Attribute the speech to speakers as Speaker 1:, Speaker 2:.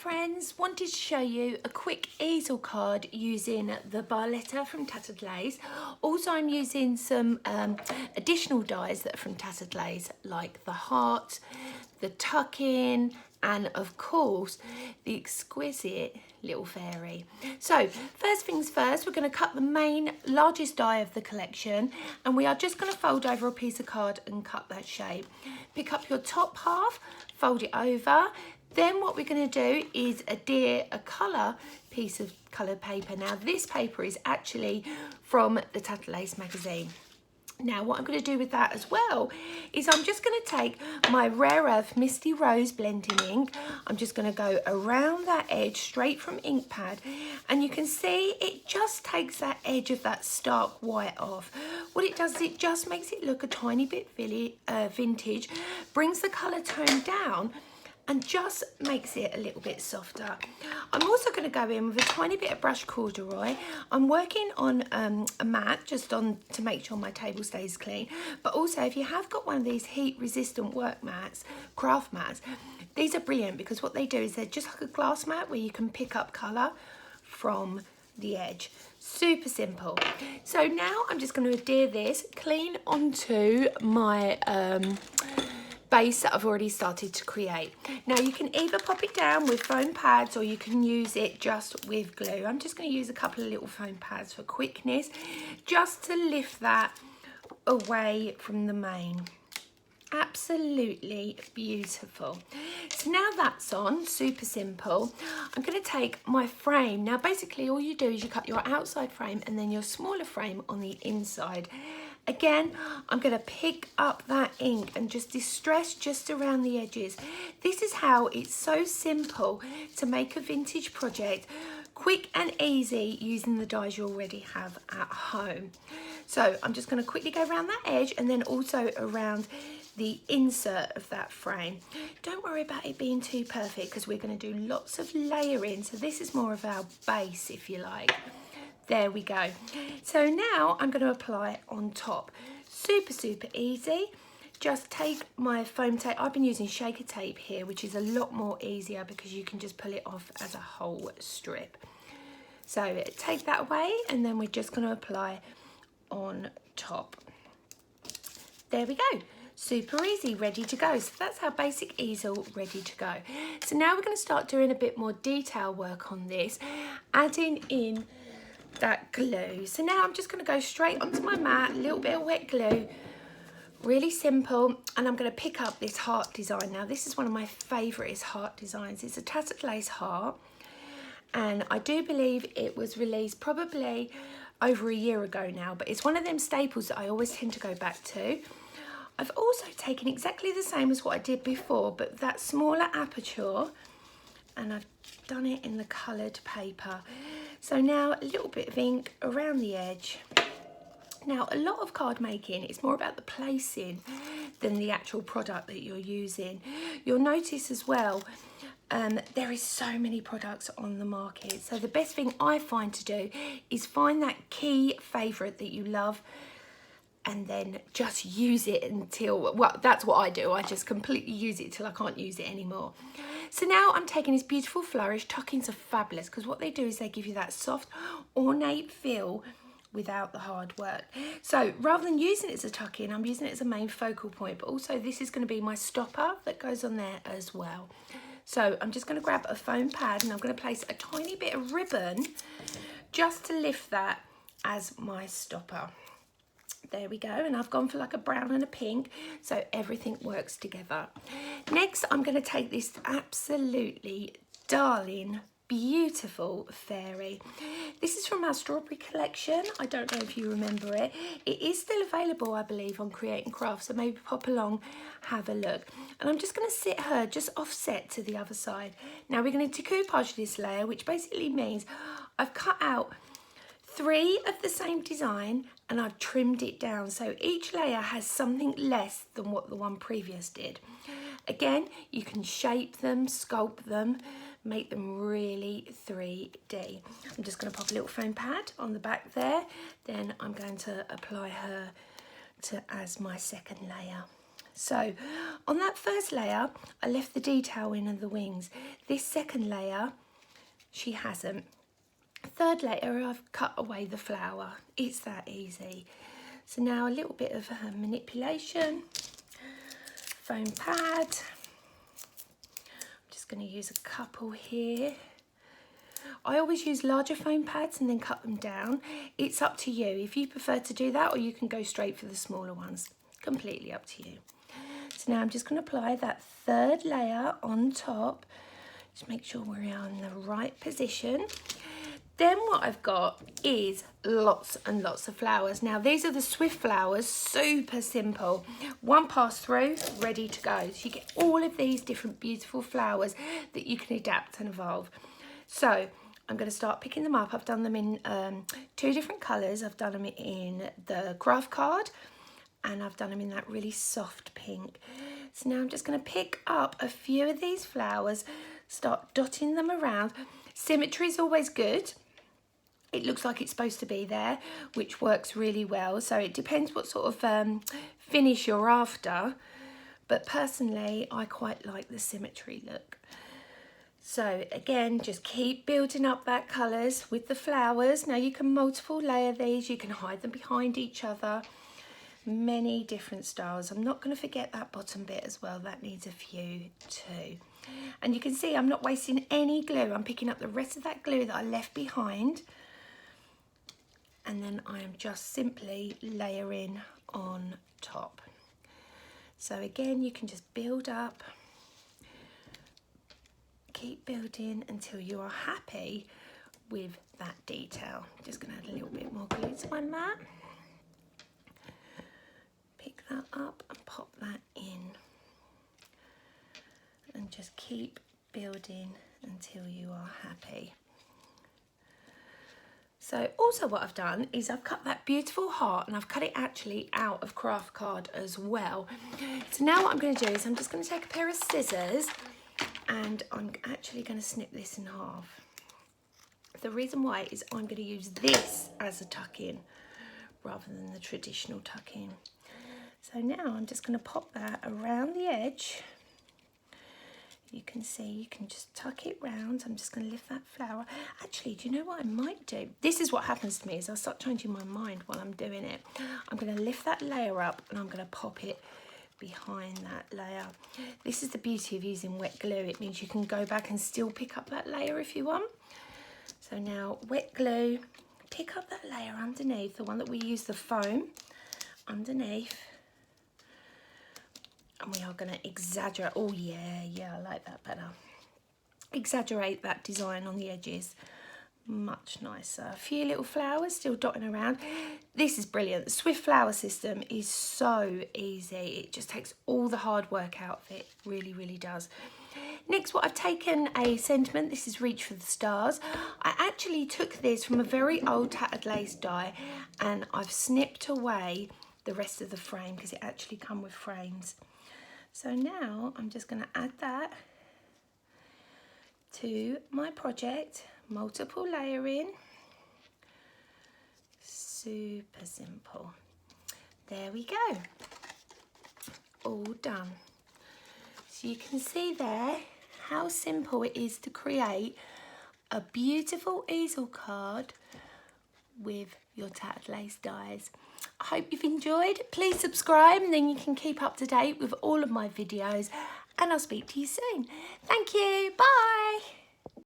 Speaker 1: friends, wanted to show you a quick easel card using the barlotta from Tattered. Also I'm using some additional dies that are from Tattered, like the heart, the tuck-in, and of course the exquisite little fairy. So first things first, we're going to cut the main largest die of the collection, and we are just going to fold over a piece of card and cut that shape. Pick up your top half, fold it over. Then what we're going to do is adhere a colour piece of coloured paper. Now this paper is actually from the Tattered magazine. Now what I'm going to do with that as well is I'm just going to take my Rare Earth Misty Rose blending ink. I'm just going to go around that edge straight from ink pad, and you can see it just takes that edge of that stark white off. What it does is it just makes it look a tiny bit vintage, brings the colour tone down, and just makes it a little bit softer. I'm also going to go in with a tiny bit of brush corduroy. I'm working on a mat just to make sure my table stays clean. But also, if you have got one of these heat resistant work mats, craft mats, these are brilliant because what they do is they're just like a glass mat where you can pick up colour from the edge. Super simple. So now I'm just going to adhere this clean onto my base that I've already started to create. Now you can either pop it down with foam pads or you can use it just with glue. I'm just going to use a couple of little foam pads for quickness, just to lift that away from the main. Absolutely beautiful. So now that's on, super simple. I'm going to take my frame. Now basically all you do is you cut your outside frame and then your smaller frame on the inside. Again, I'm going to pick up that ink and just distress just around the edges. This is how it's so simple to make a vintage project, quick and easy using the dies you already have at home. So I'm just going to quickly go around that edge and then also around the insert of that frame. Don't worry about it being too perfect because we're going to do lots of layering. So this is more of our base, if you like. There we go. So now I'm going to apply on top. Super, super easy. Just take my foam tape. I've been using shaker tape here, which is a lot more easier because you can just pull it off as a whole strip. So take that away and then we're just going to apply on top. There we go. Super easy, ready to go. So that's our basic easel ready to go. So now we're going to start doing a bit more detail work on this, adding in that glue. So now I'm just going to go straight onto my mat, a little bit of wet glue, really simple, and I'm going to pick up this heart design. Now this is one of my favourite heart designs. It's a tattered lace heart, and I do believe it was released probably over a year ago now, but it's one of them staples that I always tend to go back to. I've also taken exactly the same as what I did before, but that smaller aperture, and I've done it in the coloured paper. So now a little bit of ink around the edge. Now a lot of card making, it's more about the placing than the actual product that you're using. You'll notice as well, there is so many products on the market. So the best thing I find to do is find that key favourite that you love, and then just use it until, well, that's what I do. I just completely use it till I can't use it anymore. So now I'm taking this beautiful flourish. Tuck-ins are fabulous because what they do is they give you that soft, ornate feel without the hard work. So rather than using it as a tuck-in, I'm using it as a main focal point, but also this is going to be my stopper that goes on there as well. So I'm just going to grab a foam pad and I'm going to place a tiny bit of ribbon just to lift that as my stopper. There we go, and I've gone for like a brown and a pink, so everything works together. Next, I'm going to take this absolutely darling, beautiful fairy. This is from our strawberry collection. I don't know if you remember it. It is still available, I believe, on Create and Craft, so maybe pop along, have a look. And I'm just going to sit her just offset to the other side. Now we're going to decoupage this layer, which basically means I've cut out 3 of the same design and I've trimmed it down, so each layer has something less than what the one previous did. Again, you can shape them, sculpt them, make them really 3D. I'm just going to pop a little foam pad on the back there, then I'm going to apply her as my second layer. So on that first layer, I left the detail in of the wings. This second layer, she hasn't. Third layer, I've cut away the flower. It's that easy. So now a little bit of manipulation. Foam pad. I'm just going to use a couple here. I always use larger foam pads and then cut them down. It's up to you if you prefer to do that, or you can go straight for the smaller ones. Completely up to you. So now I'm just going to apply that third layer on top. Just make sure we're in the right position. Then what I've got is lots and lots of flowers. Now these are the Swift flowers, super simple. One pass through, ready to go. So you get all of these different beautiful flowers that you can adapt and evolve. So I'm going to start picking them up. I've done them in 2 different colours. I've done them in the craft card and I've done them in that really soft pink. So now I'm just going to pick up a few of these flowers, start dotting them around. Symmetry is always good. It looks like it's supposed to be there, which works really well. So it depends what sort of finish you're after. But personally, I quite like the symmetry look. So again, just keep building up that colours with the flowers. Now you can multiple layer these, you can hide them behind each other. Many different styles. I'm not going to forget that bottom bit as well. That needs a few too. And you can see I'm not wasting any glue. I'm picking up the rest of that glue that I left behind. And then I am just simply layering on top. So again, you can just build up. Keep building until you are happy with that detail. Just going to add a little bit more glue to my mat. Pick that up and pop that in. And just keep building until you are happy. So also what I've done is I've cut that beautiful heart and I've cut it actually out of craft card as well. So now what I'm going to do is I'm just going to take a pair of scissors and I'm actually going to snip this in half. The reason why is I'm going to use this as a tuck-in rather than the traditional tuck-in. So now I'm just going to pop that around the edge. You can see, you can just tuck it round. I'm just going to lift that flower. Actually, do you know what I might do? This is what happens to me is I start changing my mind while I'm doing it. I'm going to lift that layer up and I'm going to pop it behind that layer. This is the beauty of using wet glue. It means you can go back and still pick up that layer if you want. So now wet glue, pick up that layer underneath, the one that we use the foam underneath. And we are going to exaggerate, oh yeah, I like that better. Exaggerate that design on the edges, much nicer. A few little flowers still dotting around. This is brilliant. The Swift flower system is so easy. It just takes all the hard work out of it, really, really does. Next, what I've taken a sentiment, this is Reach for the Stars. I actually took this from a very old tattered lace die and I've snipped away the rest of the frame because it actually comes with frames. So now I'm just going to add that to my project, multiple layering, super simple. There we go, all done. So you can see there how simple it is to create a beautiful easel card with your tattered lace dies. I hope you've enjoyed. Please subscribe and then you can keep up to date with all of my videos and I'll speak to you soon. Thank you. Bye.